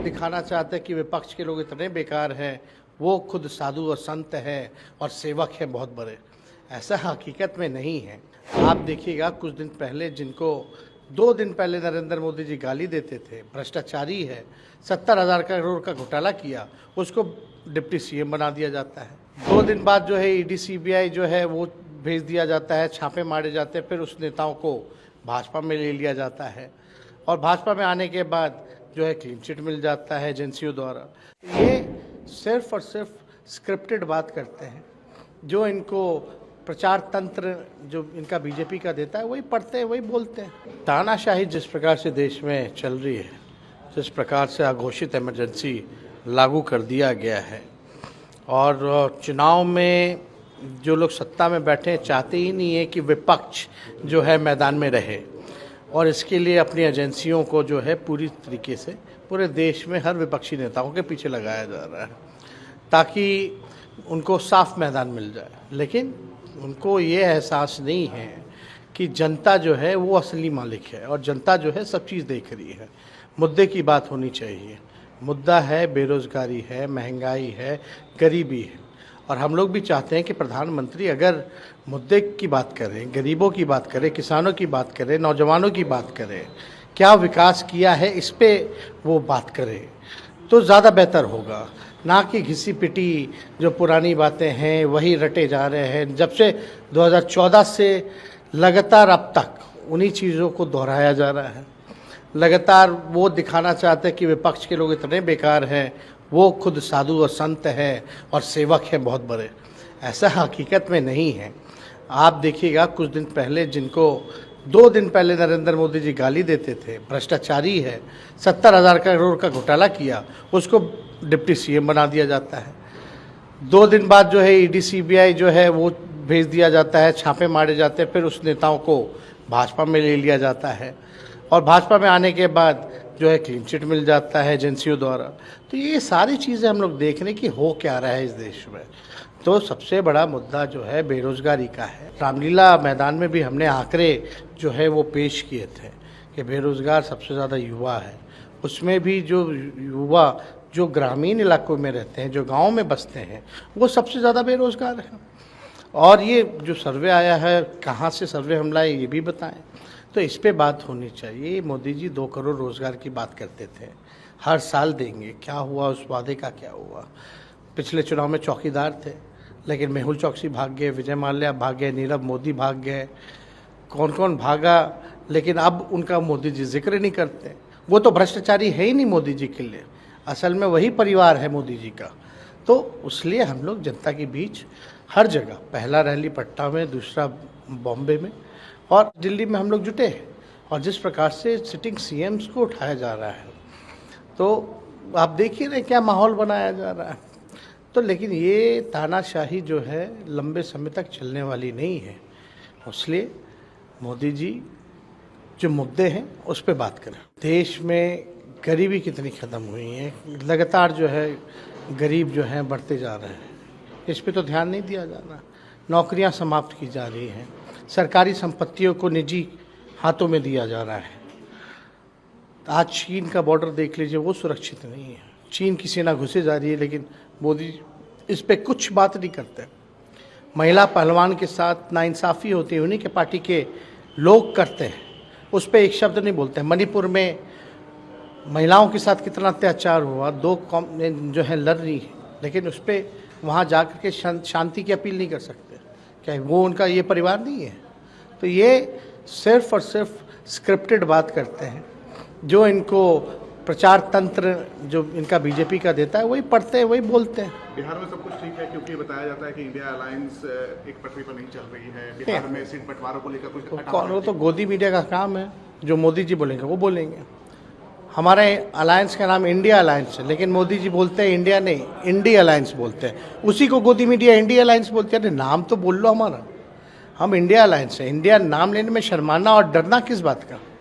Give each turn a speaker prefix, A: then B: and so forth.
A: दिखाना चाहते हैं कि विपक्ष के लोग इतने बेकार हैं, वो खुद साधु और संत हैं और सेवक हैं बहुत बड़े। ऐसा हकीकत में नहीं है। आप देखिएगा कुछ दिन पहले जिनको 2 दिन पहले नरेंद्र मोदी जी गाली देते थे, भ्रष्टाचारी है, 70,000 करोड़ का घोटाला किया, उसको डिप्टी सीएम बना दिया जाता है। 2 दिन बाद जो है ईडी सीबीआई जो है वो भेज दिया जाता है, छापे मारे जाते हैं, फिर उस नेताओं को भाजपा में ले लिया जाता है और भाजपा में आने के बाद जो है क्लीन चिट मिल जाता है एजेंसियों द्वारा। ये सिर्फ और सिर्फ स्क्रिप्टेड बात करते हैं। जो इनको प्रचार तंत्र जो इनका बीजेपी का देता है वही पढ़ते हैं, वही बोलते हैं। तानाशाही जिस प्रकार से देश में चल रही है, जिस प्रकार से अघोषित इमरजेंसी लागू कर दिया गया है और चुनाव में जो लोग सत्ता में बैठे हैं चाहते ही नहीं है कि विपक्ष जो है मैदान में रहे और इसके लिए अपनी एजेंसियों को जो है पूरी तरीके से पूरे देश में हर विपक्षी नेताओं के पीछे लगाया जा रहा है ताकि उनको साफ मैदान मिल जाए। लेकिन उनको ये एहसास नहीं है कि जनता जो है वो असली मालिक है और जनता जो है सब चीज़ देख रही है। मुद्दे की बात होनी चाहिए। मुद्दा है बेरोज़गारी है, महंगाई है, गरीबी है और हम लोग भी चाहते हैं कि प्रधानमंत्री अगर मुद्दे की बात करें, गरीबों की बात करें, किसानों की बात करें, नौजवानों की बात करें, क्या विकास किया है इस पे वो बात करें तो ज़्यादा बेहतर होगा, ना कि घिसी पिटी जो पुरानी बातें हैं वही रटे जा रहे हैं। जब से 2014 से लगातार अब तक उन्हीं चीज़ों को दोहराया जा रहा है। लगातार वो दिखाना चाहते हैं कि विपक्ष के लोग इतने बेकार हैं, वो खुद साधु और संत हैं और सेवक हैं बहुत बड़े। ऐसा हकीकत में नहीं है। आप देखिएगा कुछ दिन पहले जिनको 2 दिन पहले नरेंद्र मोदी जी गाली देते थे, भ्रष्टाचारी है, 70,000 करोड़ का घोटाला किया, उसको डिप्टी सीएम बना दिया जाता है। 2 दिन बाद जो है ईडी सीबीआई जो है वो भेज दिया जाता है, छापे मारे जाते हैं, फिर उस नेताओं को भाजपा में ले लिया जाता है और भाजपा में आने के बाद जो है क्लीन चिट मिल जाता है एजेंसियों द्वारा। तो ये सारी चीज़ें हम लोग देख रहे हैं कि हो क्या रहा है इस देश में। तो सबसे बड़ा मुद्दा जो है बेरोज़गारी का है। रामलीला मैदान में भी हमने आंकड़े जो है वो पेश किए थे कि बेरोज़गार सबसे ज़्यादा युवा है। उसमें भी जो युवा जो ग्रामीण इलाकों में रहते हैं, जो गाँव में बसते हैं, वो सबसे ज़्यादा बेरोज़गार हैं। और ये जो सर्वे आया है, कहाँ से सर्वे हम लाए ये भी बताएं। तो इस पे बात होनी चाहिए। मोदी जी 2 करोड़ रोज़गार की बात करते थे, हर साल देंगे, क्या हुआ उस वादे का, क्या हुआ? पिछले चुनाव में चौकीदार थे लेकिन मेहुल चौकसी भाग गए, विजय माल्या भाग गए, नीरव मोदी भाग गए, कौन कौन भागा, लेकिन अब उनका मोदी जी जिक्र नहीं करते। वो तो भ्रष्टाचारी है ही नहीं मोदी जी के लिए, असल में वही परिवार है मोदी जी का। तो इसलिए हम लोग जनता के बीच हर जगह, पहला रैली पटना में, दूसरा बॉम्बे में और दिल्ली में हम लोग जुटे हैं और जिस प्रकार से सिटिंग सीएम्स को उठाया जा रहा है तो आप देख ही रहे क्या माहौल बनाया जा रहा है। तो लेकिन ये तानाशाही जो है लंबे समय तक चलने वाली नहीं है। इसलिए मोदी जी जो मुद्दे हैं उस पर बात करें। देश में गरीबी कितनी ख़त्म हुई है, लगातार जो है गरीब जो हैं बढ़ते जा रहे हैं, इस पे तो ध्यान नहीं दिया जा रहा। नौकरियां समाप्त की जा रही हैं, सरकारी संपत्तियों को निजी हाथों में दिया जा रहा है। आज चीन का बॉर्डर देख लीजिए, वो सुरक्षित नहीं है। चीन की सेना घुसे जा रही है लेकिन मोदी इस पे कुछ बात नहीं करते। महिला पहलवान के साथ नाइंसाफ़ी होती है, उन्हीं के पार्टी के लोग करते हैं, उस पर एक शब्द नहीं बोलते हैं। मणिपुर में महिलाओं के साथ कितना अत्याचार हुआ, 2 कौम जो है लड़ रही है लेकिन उस पर वहाँ जा कर के शांति की अपील नहीं कर सकते। क्या वो उनका ये परिवार नहीं है? तो ये सिर्फ और सिर्फ स्क्रिप्टेड बात करते हैं। जो इनको प्रचार तंत्र जो इनका बीजेपी का देता है वही पढ़ते हैं, वही बोलते हैं।
B: बिहार में सब कुछ ठीक है क्योंकि बताया जाता है कि इंडिया अलायंस एक पटरी पर नहीं चल रही है। बिहार में सीट बंटवारों को लेकर कुछ
A: वो तो गोदी मीडिया का काम है। जो मोदी जी बोलेंगे वो बोलेंगे। हमारे अलायंस का नाम इंडिया अलायंस है लेकिन मोदी जी बोलते हैं इंडिया नहीं, इंडिया अलायंस बोलते हैं। उसी को गोदी मीडिया इंडिया अलायंस बोलते हैं। अरे नाम तो बोल लो हमारा, हम इंडिया अलायंस है। इंडिया नाम लेने में शर्माना और डरना किस बात का?